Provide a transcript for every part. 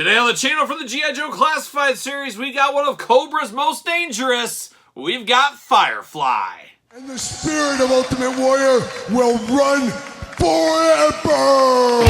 Today on the channel from the G.I. Joe Classified series, we got one of Cobra's most dangerous. We've got Firefly. And the spirit of Ultimate Warrior will run forever!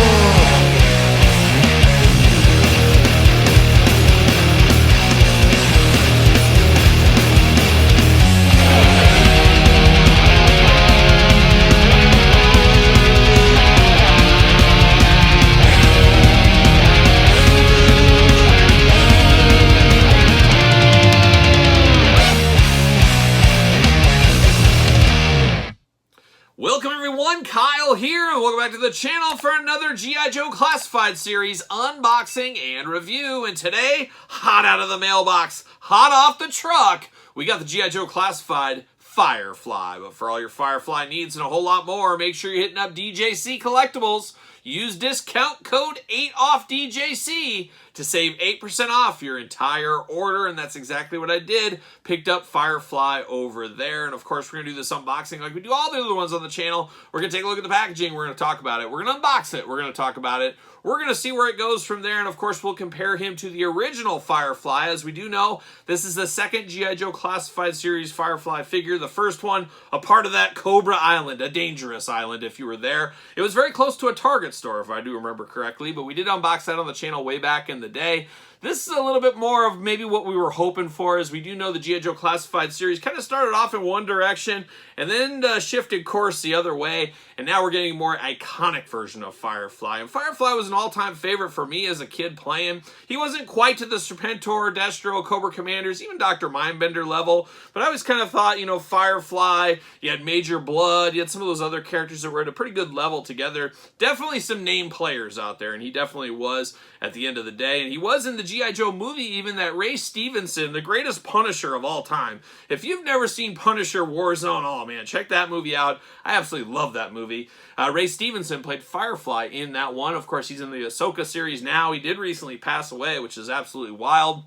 Welcome everyone, Kyle here, and welcome back to the channel for another G.I. Joe Classified series unboxing and review. And today, hot out of the mailbox, hot off the truck, we got the G.I. Joe Classified Firefly. But for all your Firefly needs and a whole lot more, make sure you're hitting up DJC Collectibles. Use discount code 8OFFDJC to save 8% off your entire order, and that's exactly what I did. Picked up Firefly over there, and of course we're going to do this unboxing like we do all the other ones on the channel. We're going to take a look at the packaging, we're going to talk about it, we're going to unbox it, we're going to talk about it, we're going to see where it goes from there, and of course we'll compare him to the original Firefly. As we do know, this is the second G.I. Joe Classified series Firefly figure. The first one, a part of that Cobra Island, a dangerous island if you were there. It was very close to a Target store if I do remember correctly, but we did unbox that on the channel way back in the day. This is a little bit more of maybe what we were hoping for, as we do know the G.I. Joe Classified series kind of started off in one direction and then shifted course the other way, and now we're getting a more iconic version of Firefly. And Firefly was an all-time favorite for me as a kid playing. He wasn't quite to the Serpentor, Destro, Cobra Commanders, even Dr. Mindbender level, but I always kind of thought, you know, Firefly, you had Major Blood, you had some of those other characters that were at a pretty good level together. Definitely some name players out there, and he definitely was at the end of the day. And he was in the G.I. Joe movie, even, that Ray Stevenson, the greatest Punisher of all time. If you've never seen Punisher Warzone, oh man, check that movie out. I absolutely love that movie. Ray Stevenson played Firefly in that one. Of course, he's in the Ahsoka series now. He did recently pass away, which is absolutely wild.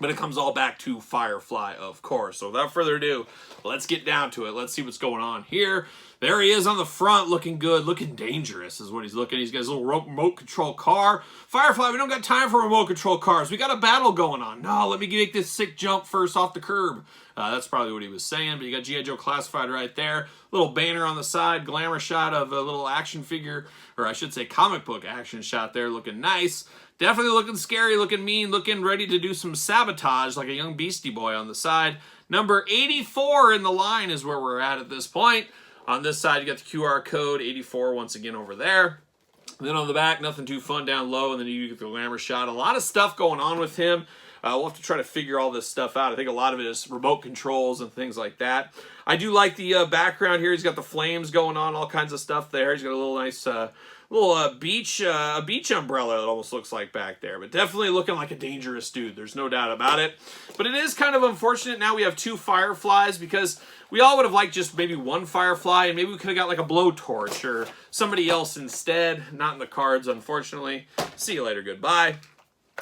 But it comes all back to Firefly, of course. So without further ado, let's get down to it. Let's see what's going on here. There he is on the front, looking good, looking dangerous is what he's looking. He's got his little remote control car. Firefly, we don't got time for remote control cars. We got a battle going on. No, let me make this sick jump first off the curb. That's probably what he was saying, but you got G.I. Joe Classified right there. Little banner on the side, glamour shot of a little action figure, or I should say comic book action shot there, looking nice. Definitely looking scary, looking mean, looking ready to do some sabotage like a young Beastie Boy on the side. Number 84 in the line is where we're at this point. On this side, you got the QR code, 84 once again over there. And then on the back, nothing too fun down low, and then you get the glamour shot. A lot of stuff going on with him. We'll have to try to figure all this stuff out. I think a lot of it is remote controls and things like that. I do like the background here. He's got the flames going on, all kinds of stuff there. He's got a little nice beach umbrella that almost looks like back there. But definitely looking like a dangerous dude. There's no doubt about it. But it is kind of unfortunate now we have two Fireflies, because we all would have liked just maybe one Firefly, and maybe we could have got like a blowtorch or somebody else instead. Not in the cards, unfortunately. See you later. Goodbye.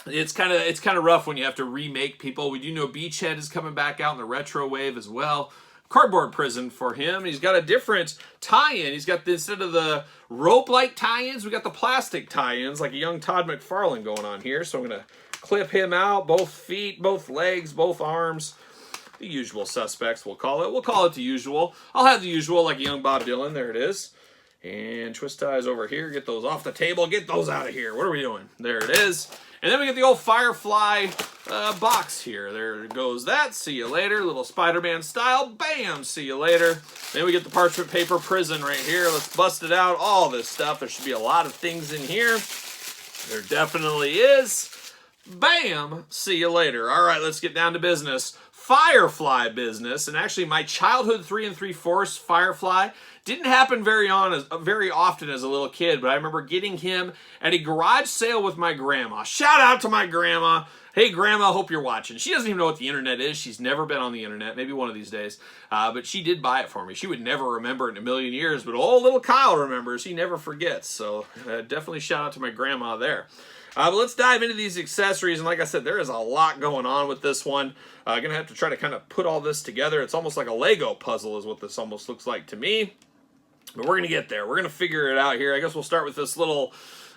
It's kind of rough when you have to remake people. We do know Beachhead is coming back out in the retro wave as well. Cardboard Prison for him. He's got a different tie-in. He's got, instead of the rope-like tie-ins, we got the plastic tie-ins, like a young Todd McFarlane going on here. So I'm going to clip him out, both feet, both legs, both arms. The usual suspects, we'll call it. We'll call it the usual. I'll have the usual, like a young Bob Dylan. There it is. And twist ties over here. Get those off the table. Get those out of here. What are we doing? There it is. And then we get the old Firefly box here. There goes that. See you later. Little Spider-Man style. Bam! See you later. Then we get the parchment paper prison right here. Let's bust it out. All this stuff. There should be a lot of things in here. There definitely is. Bam! See you later. All right, let's get down to business. Firefly business. And actually, my childhood 3 3/4 Firefly didn't happen very often as a little kid, but I remember getting him at a garage sale with my grandma. Shout out to my grandma. Hey, Grandma, hope you're watching. She doesn't even know what the internet is. She's never been on the internet, maybe one of these days. But she did buy it for me. She would never remember it in a million years, but old little Kyle remembers. He never forgets. So definitely shout out to my grandma there. But let's dive into these accessories. And like I said, there is a lot going on with this one. I'm going to have to try to kind of put all this together. It's almost like a Lego puzzle is what this almost looks like to me. But we're going to get there. We're going to figure it out here. I guess we'll start with this little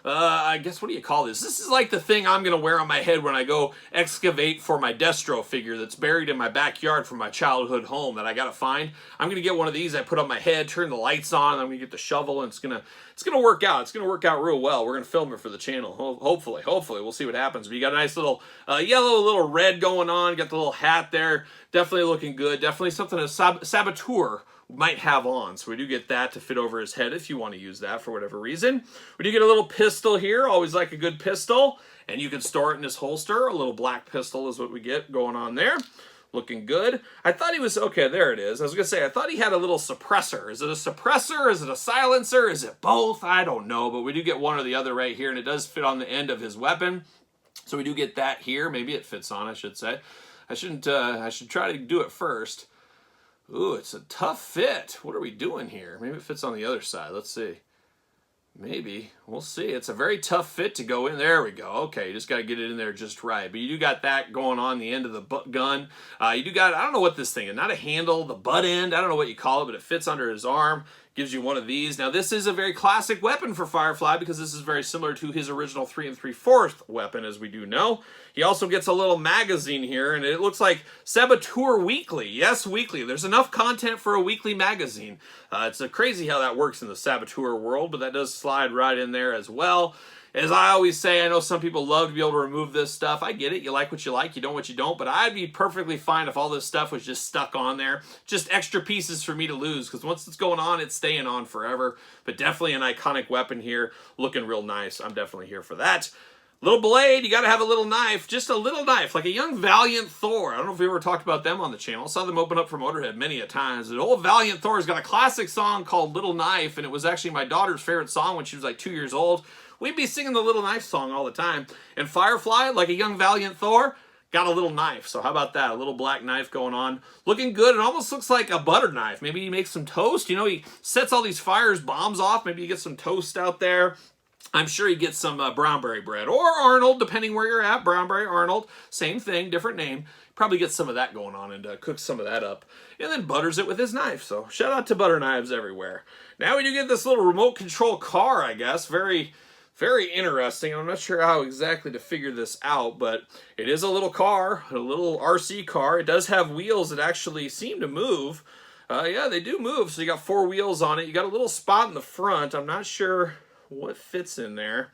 I guess, what do you call this? This is like the thing I'm going to wear on my head when I go excavate for my Destro figure that's buried in my backyard from my childhood home that I got to find. I'm going to get one of these I put on my head, turn the lights on, and I'm going to get the shovel, and it's going to work out. It's going to work out real well. We're going to film it for the channel. Hopefully. We'll see what happens. But you got a nice little yellow, little red going on. Got the little hat there. Definitely looking good. Definitely something a saboteur might have on. So we do get that to fit over his head if you want to use that for whatever reason. We do get a little pistol here. Always like a good pistol. And you can store it in his holster. A little black pistol is what we get going on there. Looking good. I thought he was, okay, there it is. I was going to say, I thought he had a little suppressor. Is it a suppressor? Is it a silencer? Is it both? I don't know. But we do get one or the other right here. And it does fit on the end of his weapon. So we do get that here. Maybe it fits on, I should say. I should try to do it first. Ooh, it's a tough fit. What are we doing here? Maybe it fits on the other side. Let's see. Maybe. We'll see. It's a very tough fit to go in. There we go. Okay, you just got to get it in there just right. But you do got that going on the end of the gun. You do got, I don't know what this thing is. Not a handle, the butt end. I don't know what you call it, but it fits under his arm. Gives you one of these. Now, this is a very classic weapon for Firefly because this is very similar to his original 3 3/4 weapon, as we do know. He also gets a little magazine here, and it looks like Saboteur Weekly. Yes, weekly. There's enough content for a weekly magazine. It's crazy how that works in the Saboteur world, but that does slide right in there as well. As I always say, I know some people love to be able to remove this stuff. I get it. You like what you like. You don't what you don't. But I'd be perfectly fine if all this stuff was just stuck on there. Just extra pieces for me to lose. Because once it's going on, it's staying on forever. But definitely an iconic weapon here. Looking real nice. I'm definitely here for that. Little blade. You got to have a little knife. Just a little knife. Like a young Valiant Thor. I don't know if we ever talked about them on the channel. I saw them open up for Motorhead many a times. The old Valiant Thor's got a classic song called Little Knife. And it was actually my daughter's favorite song when she was like 2 years old. We'd be singing the Little Knife song all the time. And Firefly, like a young Valiant Thor, got a little knife. So how about that? A little black knife going on. Looking good. It almost looks like a butter knife. Maybe he makes some toast. You know, he sets all these fires, bombs off. Maybe you get some toast out there. I'm sure he gets some brownberry bread. Or Arnold, depending where you're at. Brownberry, Arnold. Same thing, different name. Probably gets some of that going on and cooks some of that up. And then butters it with his knife. So shout out to butter knives everywhere. Now we do get this little remote control car, I guess. Very interesting. I'm not sure how exactly to figure this out, but it is a little car, a little RC car. It does have wheels that actually seem to move. Yeah, they do move. So you got 4 wheels on it. You got a little spot in the front. I'm not sure what fits in there.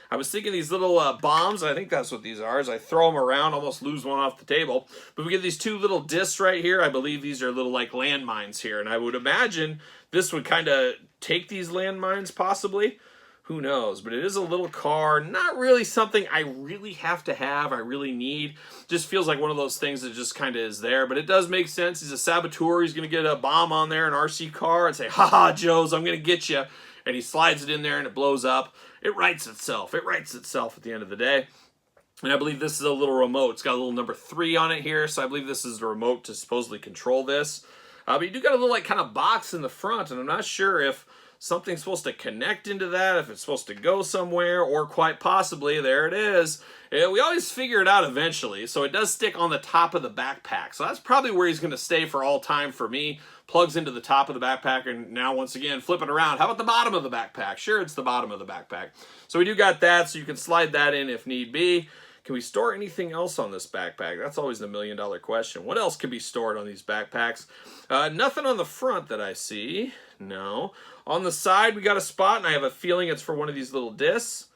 I was thinking these little bombs. I think that's what these are. As I throw them around, almost lose one off the table. But we get these 2 little discs right here. I believe these are little like landmines here. And I would imagine this would kind of take these landmines possibly. Who knows? But it is a little car. Not really something I really have to have. I really need. Just feels like one of those things that just kind of is there. But it does make sense. He's a saboteur. He's going to get a bomb on there, an RC car, and say, "Ha, Joes, I'm going to get you." And he slides it in there and it blows up. It writes itself. It writes itself at the end of the day. And I believe this is a little remote. It's got a little number 3 on it here. So I believe this is the remote to supposedly control this. But you do got a little like kind of box in the front. And I'm not sure if something's supposed to connect into that, if it's supposed to go somewhere, or quite possibly, there it is. We always figure it out eventually, so it does stick on the top of the backpack. So that's probably where he's going to stay for all time for me. Plugs into the top of the backpack, and now once again, flip it around. How about the bottom of the backpack? Sure, it's the bottom of the backpack. So we do got that, so you can slide that in if need be. Can we store anything else on this backpack? That's always the million-dollar question. What else can be stored on these backpacks? Nothing on the front that I see. No. On the side, we got a spot, and I have a feeling it's for one of these little discs.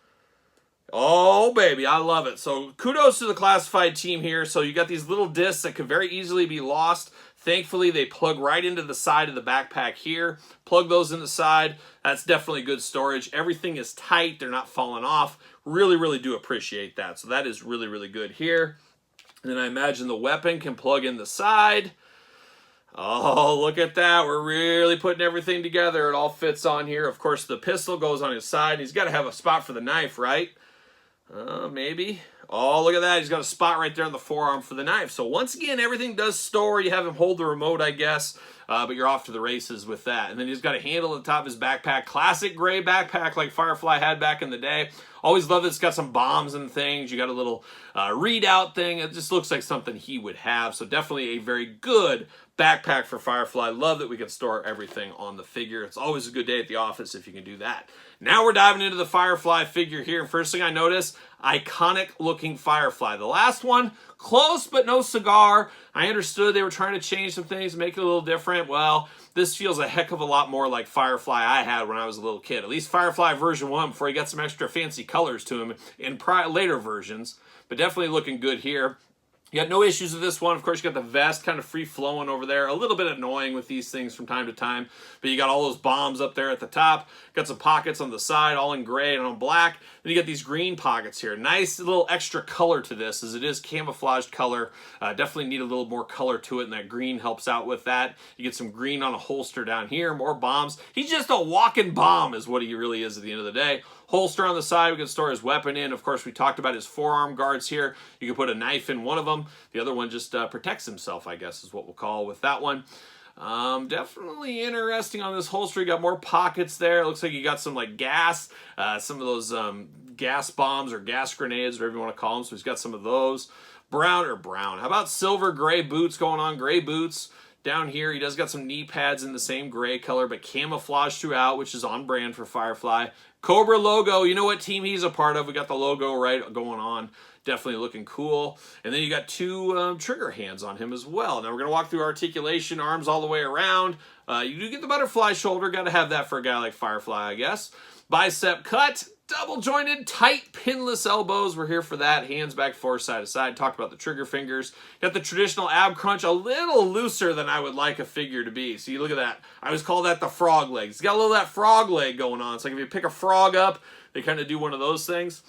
Oh, baby, I love it. So kudos to the classified team here. So you got these little discs that could very easily be lost. Thankfully, they plug right into the side of the backpack here. Plug those in the side. That's definitely good storage. Everything is tight. They're not falling off. Really, really do appreciate that. So that is really, really good here. And then I imagine the weapon can plug in the side. Oh, look at that. We're really putting everything together. It all fits on here. Of course, the pistol goes on his side. He's got to have a spot for the knife, right? Maybe. Oh, look at that. He's got a spot right there on the forearm for the knife. So once again, everything does store. You have him hold the remote, I guess. but you're off to the races with that. And then he's got a handle at the top of his backpack. Classic gray backpack like Firefly had back in the day. Always love that it's got some bombs and things. You got a little readout thing. It just looks like something he would have. So definitely a very good backpack for Firefly. Love that we can store everything on the figure. It's always a good day at the office if you can do that. Now we're diving into the Firefly figure here. First thing I notice, iconic looking Firefly. The last one, close but no cigar. I understood they were trying to change some things, make it a little different. Well, this feels a heck of a lot more like Firefly I had when I was a little kid. At least Firefly version 1 before he got some extra fancy colors to him in later versions. But definitely looking good here. You got no issues with this one. Of course, you got the vest kind of free-flowing over there. A little bit annoying with these things from time to time. But you got all those bombs up there at the top. Got some pockets on the side, all in gray and on black. Then you got these green pockets here. Nice little extra color to this, as it is camouflaged color. Definitely need a little more color to it, and that green helps out with that. You get some green on a holster down here. More bombs. He's just a walking bomb is what he really is at the end of the day. Holster on the side, we can store his weapon in. Of course, we talked about his forearm guards here. You can put a knife in one of them. The other one just protects himself, I guess, is what we'll call with that one. Definitely interesting on this holster. You got more pockets there. It looks like you got some like gas, some of those gas bombs or gas grenades, whatever you want to call them. So he's got some of those. Brown. How about silver gray boots going on? Gray boots. Down here, he does got some knee pads in the same gray color, but camouflage throughout, which is on brand for Firefly. Cobra logo, you know what team he's a part of. We got the logo right going on. Definitely looking cool. And then you got two trigger hands on him as well. Now we're going to walk through articulation, arms all the way around. You do get the butterfly shoulder. Got to have that for a guy like Firefly, I guess. Bicep cut. Double jointed, tight, pinless elbows. We're here for that. Hands back, forth, side to side. Talked about the trigger fingers. Got the traditional ab crunch, a little looser than I would like a figure to be. So you look at that. I always call that the frog leg. It's got a little of that frog leg going on. It's like if you pick a frog up, they kind of do one of those things.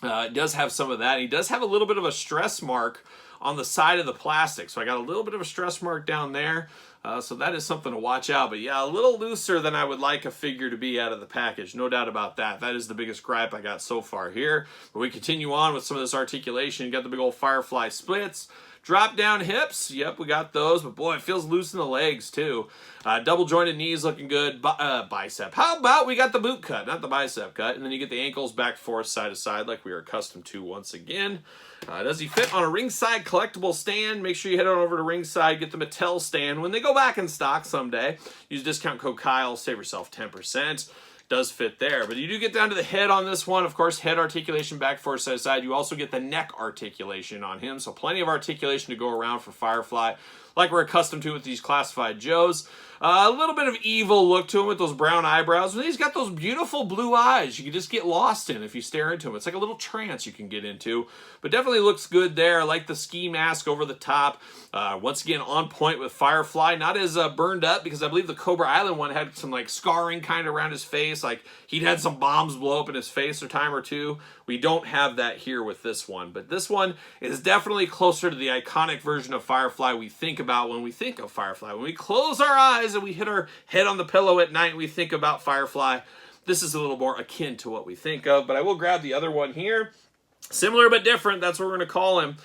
It does have some of that. He does have a little bit of a stress mark on the side of the plastic. So I got a little bit of a stress mark down there. So that is something to watch out. But yeah, a little looser than I would like a figure to be out of the package. No doubt about that. That is the biggest gripe I got so far here. But we continue on with some of this articulation. You got the big old Firefly splits. Drop down hips. Yep, we got those. But boy, it feels loose in the legs too. Double jointed knees looking good. Bicep. How about we got the boot cut, not the bicep cut. And then you get the ankles back, forth, side to side like we are accustomed to once again. Does he fit on a ringside collectible stand? Make sure you head on over to ringside, get the Mattel stand. When they go back in stock someday, use discount code Kyle, save yourself 10%. Does fit there. But you do get down to the head on this one. Of course, head articulation, back, forth, side to side. You also get the neck articulation on him. So plenty of articulation to go around for Firefly, like we're accustomed to with these classified Joes. A little bit of evil look to him with those brown eyebrows. And he's got those beautiful blue eyes you can just get lost in if you stare into him. It's like a little trance you can get into. But definitely looks good there. I like the ski mask over the top. Once again, on point with Firefly. Not as burned up, because I believe the Cobra Island one had some like scarring kind of around his face. Like he'd had some bombs blow up in his face a time or two. We don't have that here with this one. But this one is definitely closer to the iconic version of Firefly we think about when we think of Firefly. When we close our eyes and we hit our head on the pillow at night and we think about Firefly, this is a little more akin to what we think of. But I will grab the other one here. Similar but different, that's what we're going to call him.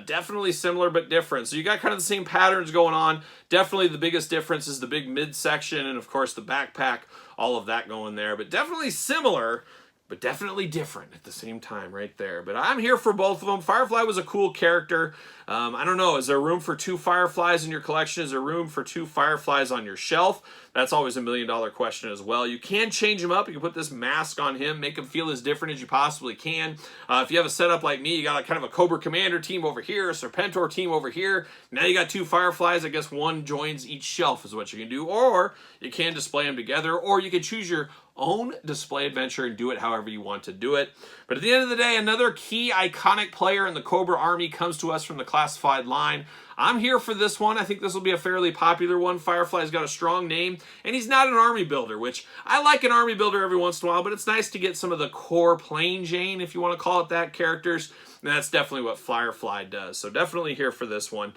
Definitely similar but different. So you got kind of the same patterns going on. Definitely the biggest difference is the big midsection and, of course, the backpack. All of that going there. But definitely similar, but definitely different at the same time right there. But I'm here for both of them. Firefly was a cool character. I don't know, is there room for two Fireflies in your collection? Is there room for two Fireflies on your shelf? That's always $1 million question as well. You can change him up. You can put this mask on him, make him feel as different as you possibly can. If you have a setup like me, you got a kind of a Cobra Commander team over here, a Serpentor team over here. Now you got two Fireflies. I guess one joins each shelf is what you can do. Or you can display them together, or you can choose your own display adventure and do it however you want to do it. But at the end of the day, another key iconic player in the Cobra Army comes to us from the classified line. I'm here for this one. I think this will be a fairly popular one. Firefly's got a strong name, and he's not an army builder, which I like an army builder every once in a while, but it's nice to get some of the core plain Jane, if you want to call it that, characters, and that's definitely what Firefly does. So definitely here for this one.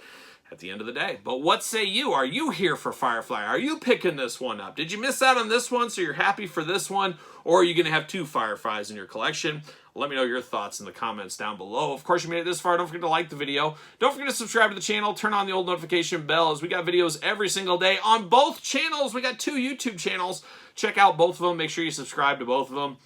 at the end of the day. But what say you? Are you here for Firefly? Are you picking this one up? Did you miss out on this one, so you're happy for this one? Or are you going to have 2 Fireflies in your collection? Let me know your thoughts in the comments down below. Of course, you made it this far. Don't forget to like the video. Don't forget to subscribe to the channel. Turn on the old notification bell, as we got videos every single day on both channels. We got 2 YouTube channels. Check out both of them. Make sure you subscribe to both of them.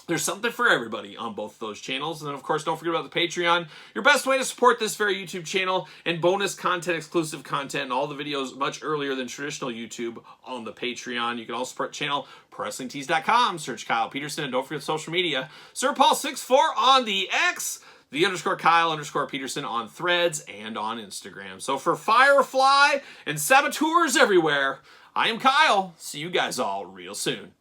There's something for everybody on both of those channels. And then, of course, don't forget about the Patreon. Your best way to support this very YouTube channel, and bonus content, exclusive content, and all the videos much earlier than traditional YouTube on the Patreon. You can also support the channel, ProWrestlingTees.com. Search Kyle Peterson, and don't forget social media. SirPaul64 on the X, the _Kyle_Peterson on Threads and on Instagram. So for Firefly and saboteurs everywhere, I am Kyle. See you guys all real soon.